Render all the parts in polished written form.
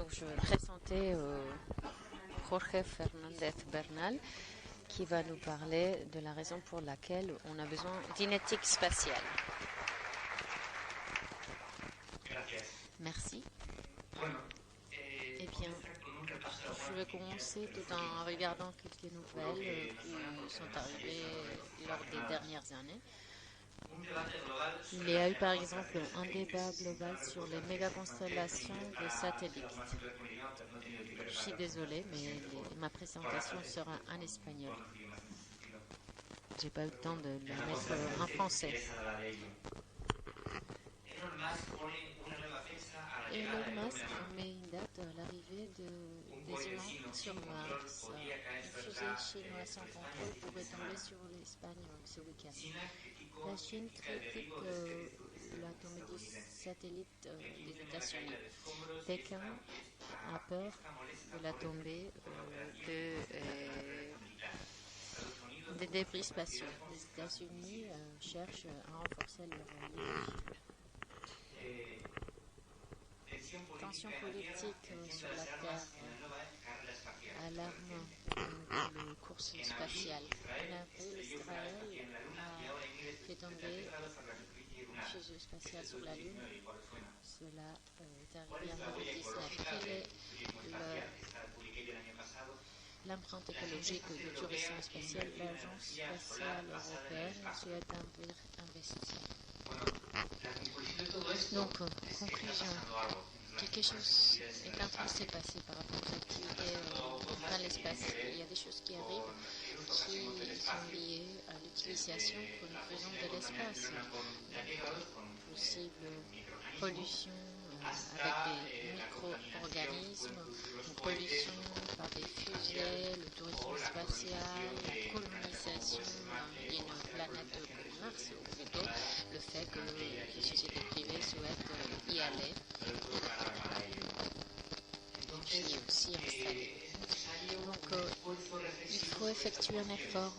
Donc je vais présenter Jorge Fernández Bernal qui va nous parler de la raison pour laquelle on a besoin d'une éthique spatiale. Merci. Eh bien, je vais commencer tout en regardant quelques nouvelles qui sont arrivées lors des dernières années. Il y a eu par exemple un débat global sur les méga-constellations de satellites. Je suis désolée, mais ma présentation sera en espagnol. J'ai pas eu le temps de la mettre en français. Elon Musk met une date à l'arrivée des humains sur Mars. Une fusée chinoise sans contrôle pourrait tomber sur l'Espagne ce week-end. La Chine critique la tombée du satellite des États-Unis. Pékin a peur de la tombée des débris spatiaux. Les États-Unis cherchent à renforcer leur leadership. Tension politique sur la Terre, alarme pour les courses spatiales. En avril, Israël a fait tomber une fusée spatiale sur la Lune. Cela est arrivé en 2019. Quelle est l'empreinte écologique du tourisme spatial? L'Agence spatiale européenne souhaite investir. Donc, conclusion. Quelque chose est en train de se passer par rapport aux activités dans l'espace. Il y a des choses qui arrivent qui sont liées à l'utilisation que nous faisons de l'espace. Possible pollution avec des micro-organismes, pollution par des fusées, le tourisme spatial, la colonisation d'une planète comme Mars, ou plutôt le fait que les sociétés privées souhaitent y aller. Qui est aussi installé. Donc, il faut effectuer un effort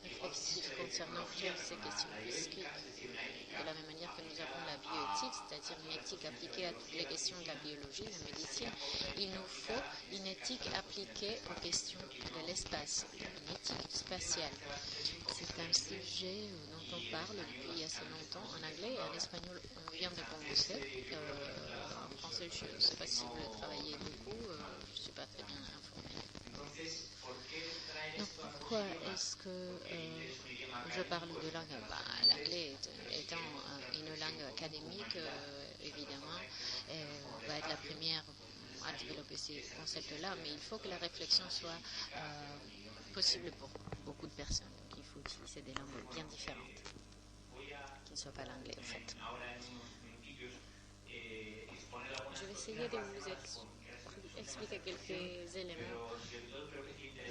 réflexif concernant toutes ces questions, puisque de la même manière que nous avons la bioéthique, c'est-à-dire une éthique appliquée à toutes les questions de la biologie, de la médecine, il nous faut une éthique appliquée aux questions de l'espace, une éthique spatiale. C'est un sujet dont on parle depuis assez longtemps. En anglais et en espagnol, on vient de commencer. En français, je ne sais pas si vous travaillez beaucoup, je ne suis pas très bien informée. Donc, pourquoi est-ce que je parle de langue? L'anglais étant une langue académique, évidemment, va être la première à développer ces concepts-là, mais il faut que la réflexion soit possible pour beaucoup de personnes. Donc, il faut utiliser des langues bien différentes, qui ne soient pas l'anglais, en fait. Je vais essayer de vous expliquer quelques éléments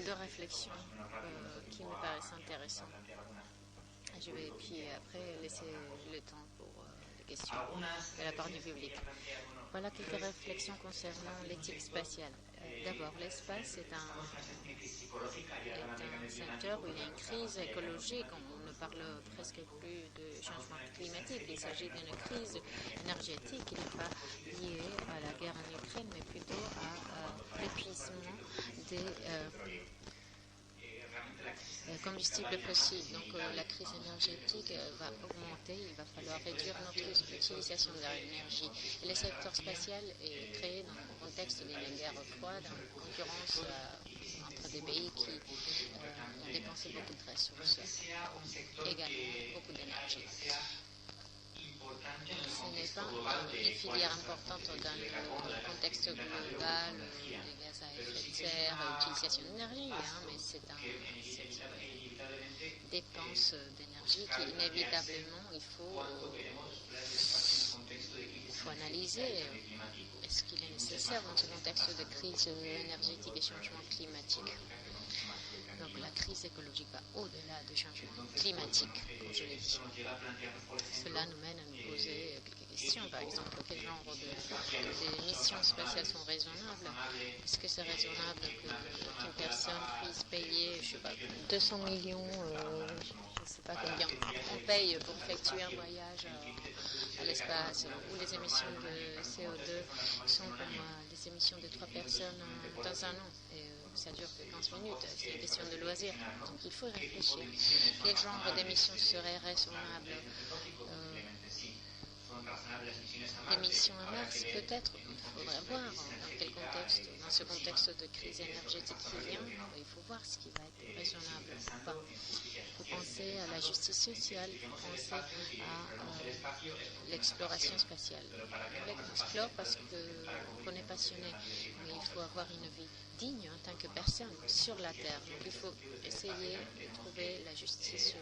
de réflexion qui me paraissent intéressants. Je vais puis après laisser le temps pour les questions de la part du public. Voilà quelques réflexions concernant l'éthique spatiale. D'abord, l'espace est un secteur où il y a une crise écologique. On ne parle presque plus de changement climatique. Il s'agit d'une crise énergétique qui n'est pas liée à la guerre en Ukraine, mais plutôt à l'épuisement des combustibles fossiles. Donc la crise énergétique va augmenter, il va falloir réduire notre utilisation de l'énergie. Et le secteur spatial est créé dans le contexte d'une guerre froide, en concurrence entre des pays qui ont dépensé beaucoup de ressources, également beaucoup d'énergie. Ce n'est pas une filière importante dans le contexte global des gaz à effet de serre, l'utilisation d'énergie, mais c'est une dépense d'énergie qui inévitablement il faut analyser. Est-ce qu'il est nécessaire dans ce contexte de crise énergétique et changement climatique? Donc la crise écologique va au-delà du changement climatique, comme je l'ai dit. Cela nous mène à nous poser quelques questions. par exemple, quel genre de missions spatiales sont raisonnables. Est-ce que c'est raisonnable qu'une personne puisse payer, je sais pas, 200 millions, je ne sais pas combien, on paye pour effectuer un voyage à l'espace, où les émissions de CO2 sont comme les émissions de 3 personnes dans un an. Et ça dure que 15 minutes, c'est une question de loisir. Donc il faut réfléchir. Quel genre d'émissions serait raisonnable Des missions à Mars, peut-être, il faudrait voir dans quel contexte, dans ce contexte de crise énergétique qui vient, il faut voir ce qui va être raisonnable ou pas. Il faut penser à la justice sociale, il faut penser à l'exploration spatiale. On l'explore parce qu'on est passionné, mais il faut avoir une vie digne en tant que personne sur la Terre. Donc il faut essayer de trouver la justice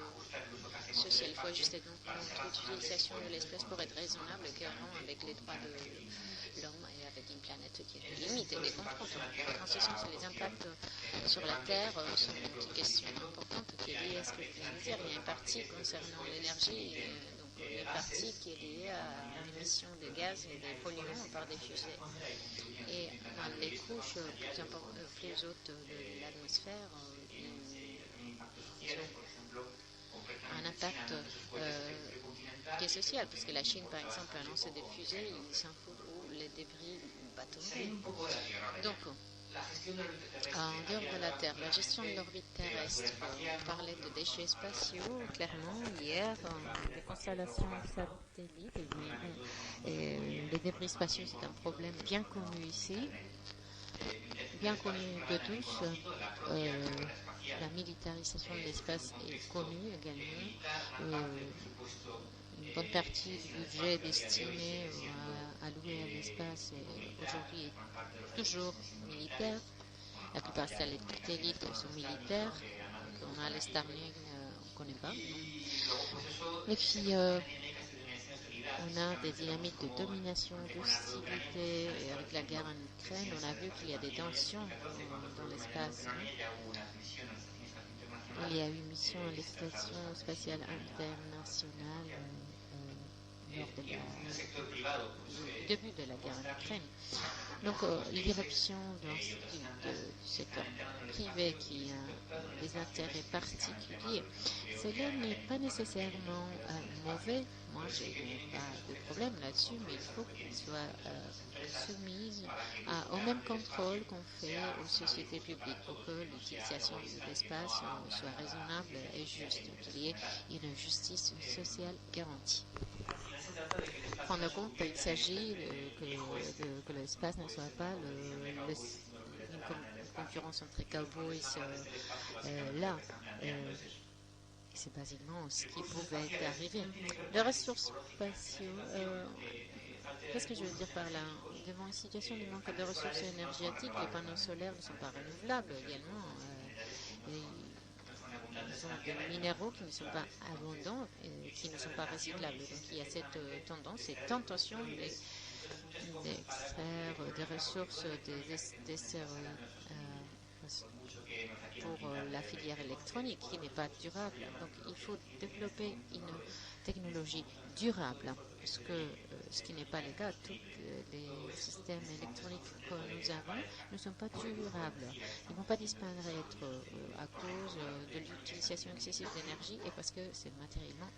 sociale. Il faut ajuster donc notre utilisation de l'espèce pour être raisonnable, cohérent avec les droits de l'homme et avec une planète qui a des limites et des contraintes. En ce sens, les impacts sur la Terre sont une question importante qui est liée à ce que je viens de dire. Il y a une partie concernant l'énergie, donc une partie qui est liée à l'émission de gaz et des polluants par des fusées. Et dans les couches plus hautes de l'atmosphère, ils ont un impact qui est social, parce que la Chine, par exemple, a lancé des fusées, ils s'en foutent où les débris va tomber. Donc, en dehors de la Terre, la gestion de l'orbite terrestre, on parlait de déchets spatiaux, clairement, hier, des constellations satellites, et les débris spatiaux, c'est un problème bien connu ici, bien connu de tous. La militarisation de l'espace est connue également. Une bonne partie du budget destiné à louer à l'espace aujourd'hui est toujours militaire. La plupart des satellites sont militaires. Donc on a les Starlink, on ne connaît pas. Et puis, on a des dynamiques de domination, d'hostilité. Et avec la guerre en Ukraine, on a vu qu'il y a des tensions dans l'espace. Il y a eu une mission à l'exploration spatiale internationale lors du début de la guerre en Ukraine. Donc, l'irruption du secteur privé qui a des intérêts particuliers, cela n'est pas nécessairement mauvais. Moi, je n'ai pas de problème là-dessus, mais il faut qu'il soit soumise au même contrôle qu'on fait aux sociétés publiques pour que l'utilisation de l'espace soit raisonnable et juste, qu'il y ait une justice sociale garantie. Prendre compte qu'il s'agit que l'espace ne soit pas une concurrence entre cowboys là. C'est basiquement ce qui pouvait arriver. Les ressources spatiales, qu'est-ce que je veux dire par là? Devant une situation de manque de ressources énergétiques, les panneaux solaires ne sont pas renouvelables également. Ils ont des minéraux qui ne sont pas abondants et qui ne sont pas recyclables. Donc il y a cette tendance, cette tentation d'extraire des ressources, des stéroïdes pour la filière électronique qui n'est pas durable. Donc il faut développer une technologie durable, parce que ce qui n'est pas le cas, tous les systèmes électroniques que nous avons ne sont pas durables. Ils ne vont pas disparaître à cause de l'utilisation excessive d'énergie et parce que c'est matériellement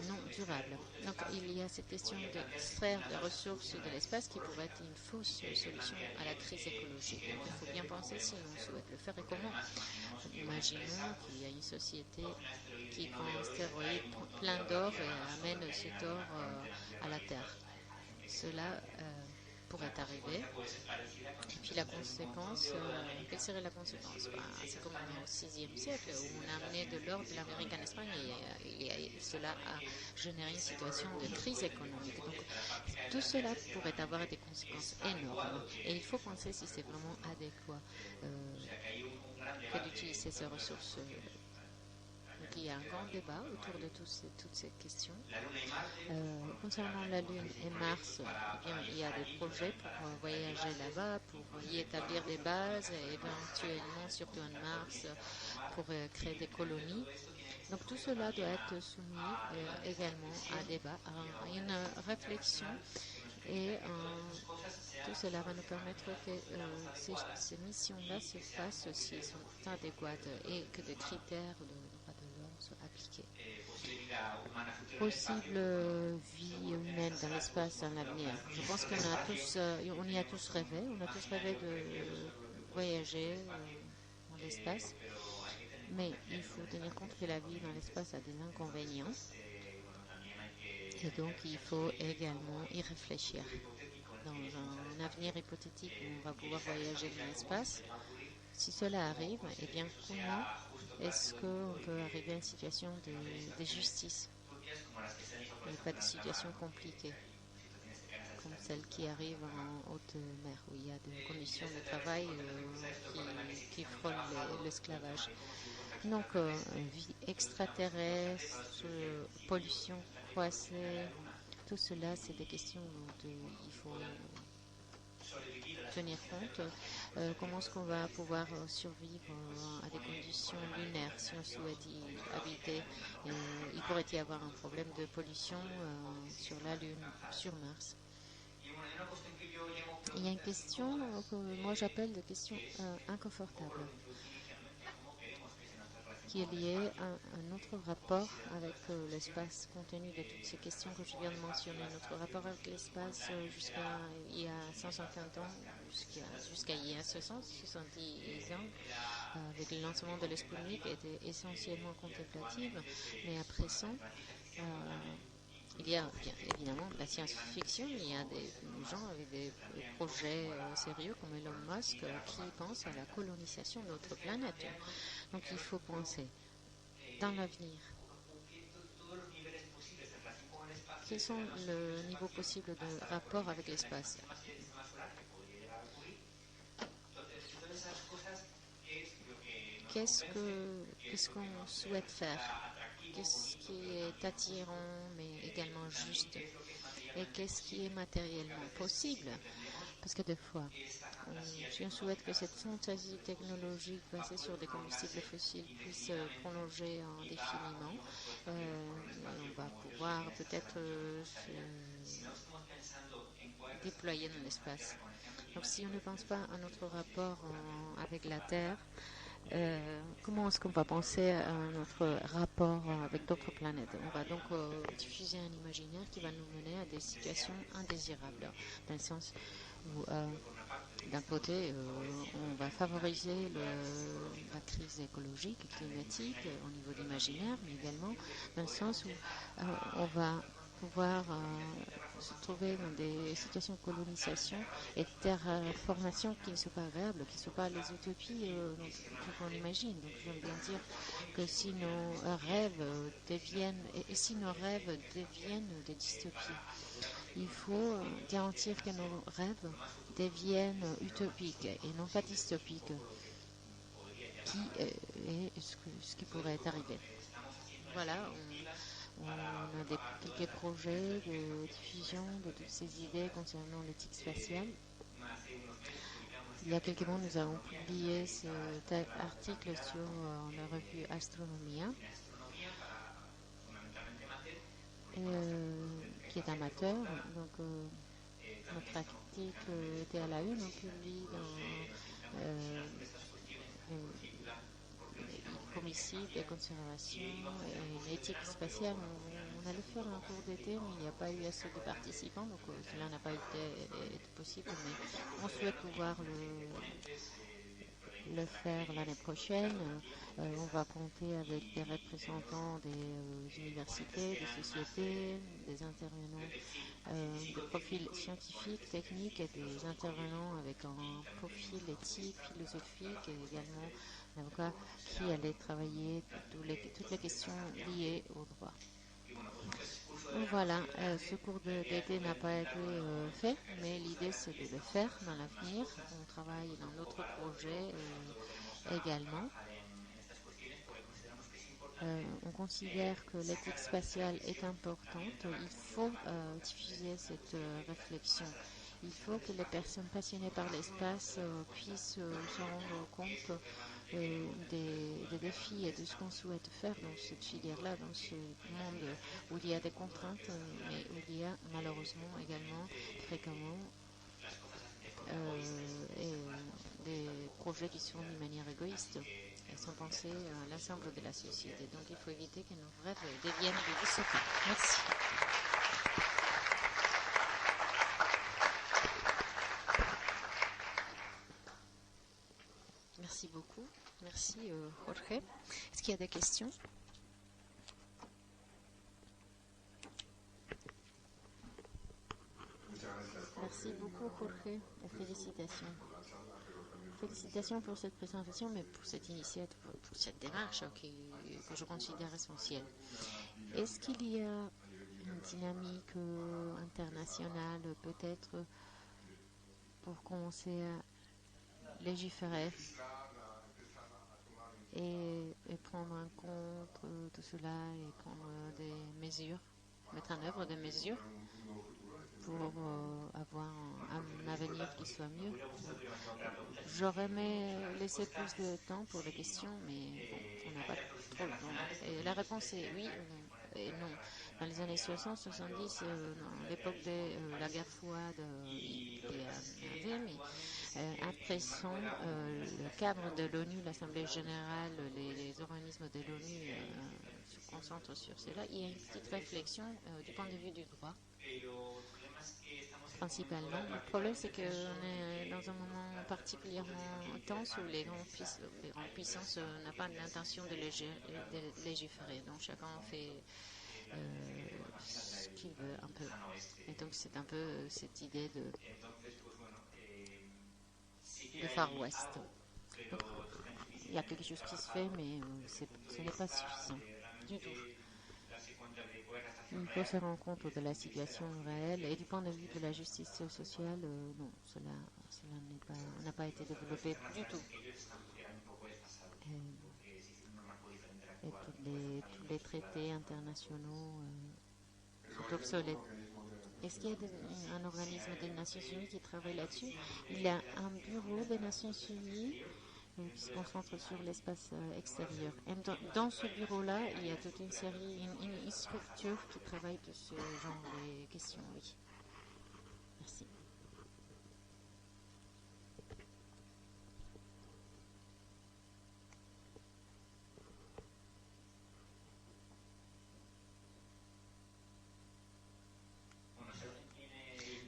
non durable. Donc il y a cette question d'extraire des ressources de l'espace qui pourrait être une fausse solution à la crise écologique. Donc, il faut bien penser si on souhaite le faire et comment. Imaginons qu'il y a une société qui prend un stéroïde plein d'or et amène cet or à la Terre. Cela pourrait arriver. Et puis la conséquence, quelle serait la conséquence? C'est comme au VIe siècle où on a amené de l'or de l'Amérique en Espagne et cela a généré une situation de crise économique. Donc tout cela pourrait avoir des conséquences énormes. Et il faut penser si c'est vraiment adéquat que d'utiliser ces ressources. Donc il y a un grand débat autour de toutes ces questions. Concernant la Lune et Mars, eh bien, il y a des projets pour voyager là-bas, pour y établir des bases et éventuellement, surtout en Mars, pour créer des colonies. Donc tout cela doit être soumis également à débat, à une réflexion et tout cela va nous permettre que ces missions-là se fassent si elles sont adéquates et que des critères de droits de l'homme soient appliqués. Possible vie humaine dans l'espace dans l'avenir. Je pense qu'on a tous, on y a tous rêvé. On a tous rêvé de voyager dans l'espace. Mais il faut tenir compte que la vie dans l'espace a des inconvénients. Et donc il faut également y réfléchir. Dans un avenir hypothétique où on va pouvoir voyager dans l'espace, si cela arrive, eh bien comment est-ce qu'on peut arriver à une situation de justice et pas de situation compliquée comme celle qui arrive en haute mer où il y a des conditions de travail qui frôlent l'esclavage. Donc, vie extraterrestre, pollution croissée, tout cela, c'est des questions dont il faut tenir compte. Comment est-ce qu'on va pouvoir survivre à des conditions lunaires si on souhaite y habiter? Il pourrait y avoir un problème de pollution sur la Lune, sur Mars. Il y a une question que moi j'appelle des questions inconfortables, qui est liée à un autre rapport avec l'espace, compte tenu de toutes ces questions que je viens de mentionner. Notre rapport avec l'espace jusqu'à il y a 150 ans, jusqu'à il y a 70 ans, avec le lancement de l'Sputnik, était essentiellement contemplative, mais après ça, il y a bien évidemment la science-fiction, il y a des gens avec des projets sérieux comme Elon Musk qui pensent à la colonisation de notre planète. Donc il faut penser dans l'avenir. Quels sont les niveaux possibles de rapport avec l'espace? Qu'est-ce qu'on souhaite faire? Qu'est-ce qui est attirant mais également juste? Et qu'est-ce qui est matériellement possible? Parce que des fois, si on souhaite que cette fantaisie technologique basée sur des combustibles fossiles puisse prolonger indéfiniment, on va pouvoir peut-être se déployer dans l'espace. Donc si on ne pense pas à notre rapport avec la Terre, comment est-ce qu'on va penser à notre rapport avec d'autres planètes? On va donc diffuser un imaginaire qui va nous mener à des situations indésirables, dans le sens où, d'un côté, on va favoriser la crise écologique et climatique au niveau d'imaginaire, mais également dans le sens où on va pouvoir se trouver dans des situations de colonisation et de terraformation qui ne sont pas agréables, qui ne sont pas les utopies qu'on imagine. Donc je veux bien dire que si nos rêves deviennent, et si nos rêves deviennent des dystopies, il faut garantir que nos rêves deviennent utopiques et non pas dystopiques, qui est ce qui pourrait arriver. Voilà, on a quelques projets de diffusion de toutes ces idées concernant l'éthique spatiale. Il y a quelques mois, nous avons publié cet article sur la revue Astronomia, qui est amateur. Donc, notre article était à la une, on publie dans homicide et conservation et l'éthique spatiale. On allait faire un cours d'été, mais il n'y a pas eu assez de participants, donc cela n'a pas été possible, mais on souhaite pouvoir le faire l'année prochaine. On va compter avec des représentants des universités, des sociétés, des intervenants de profils scientifiques, techniques et des intervenants avec un profil éthique, philosophique et également un avocat qui allait travailler toutes les questions liées au droit. Donc voilà, ce cours d'été n'a pas été fait, mais l'idée c'est de le faire dans l'avenir. On travaille dans d'autres projets également. On considère que l'éthique spatiale est importante. Il faut diffuser cette réflexion. Il faut que les personnes passionnées par l'espace puissent se rendre compte des défis et de ce qu'on souhaite faire dans cette filière-là, dans ce monde où il y a des contraintes, mais où il y a malheureusement également fréquemment des projets qui sont d'une manière égoïste et sans penser à l'ensemble de la société. Donc il faut éviter que nos rêves deviennent des dystopies. Merci. Merci beaucoup. Merci Jorge. Est-ce qu'il y a des questions? Merci beaucoup Jorge et félicitations. Félicitations pour cette présentation, mais pour cette initiative, pour cette démarche que je considère essentielle. Est-ce qu'il y a une dynamique internationale peut-être pour commencer à légiférer et prendre en compte tout cela et prendre des mesures, mettre en œuvre des mesures pour avoir un avenir qui soit mieux. J'aurais aimé laisser plus de temps pour les questions, mais bon, on n'a pas trop le temps. Et la réponse est oui et non. Dans les années 60-70, dans l'époque de la guerre froide, il y avait, mais à présent, le cadre de l'ONU, l'Assemblée générale, les organismes de l'ONU se concentrent sur cela. Il y a une petite réflexion du point de vue du droit. Principalement. Le problème, c'est qu'on est dans un moment particulièrement intense où les grandes puissances n'ont pas l'intention de légiférer. Donc chacun fait ce qu'il veut un peu. Et donc c'est un peu cette idée de Far West. Donc, il y a quelque chose qui se fait, mais ce n'est pas suffisant du tout. Il faut se rendre compte de la situation réelle et du point de vue de la justice sociale, non, cela n'a pas été développé du tout. Et tous les traités internationaux sont obsolètes. Est-ce qu'il y a un organisme des Nations Unies qui travaille là-dessus? Il y a un bureau des Nations Unies qui se concentre sur l'espace extérieur. Et dans ce bureau-là, il y a toute une série, une structure qui travaille de ce genre de questions, oui. Merci.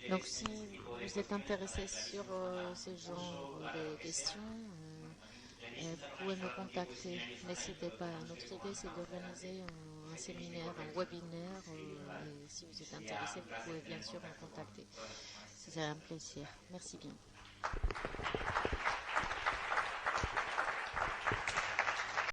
Donc si vous êtes intéressé sur ce genre de questions, vous pouvez me contacter. N'hésitez pas. Notre idée, c'est d'organiser un séminaire, un webinaire. Et si vous êtes intéressé, vous pouvez bien sûr me contacter. C'est un plaisir. Merci bien.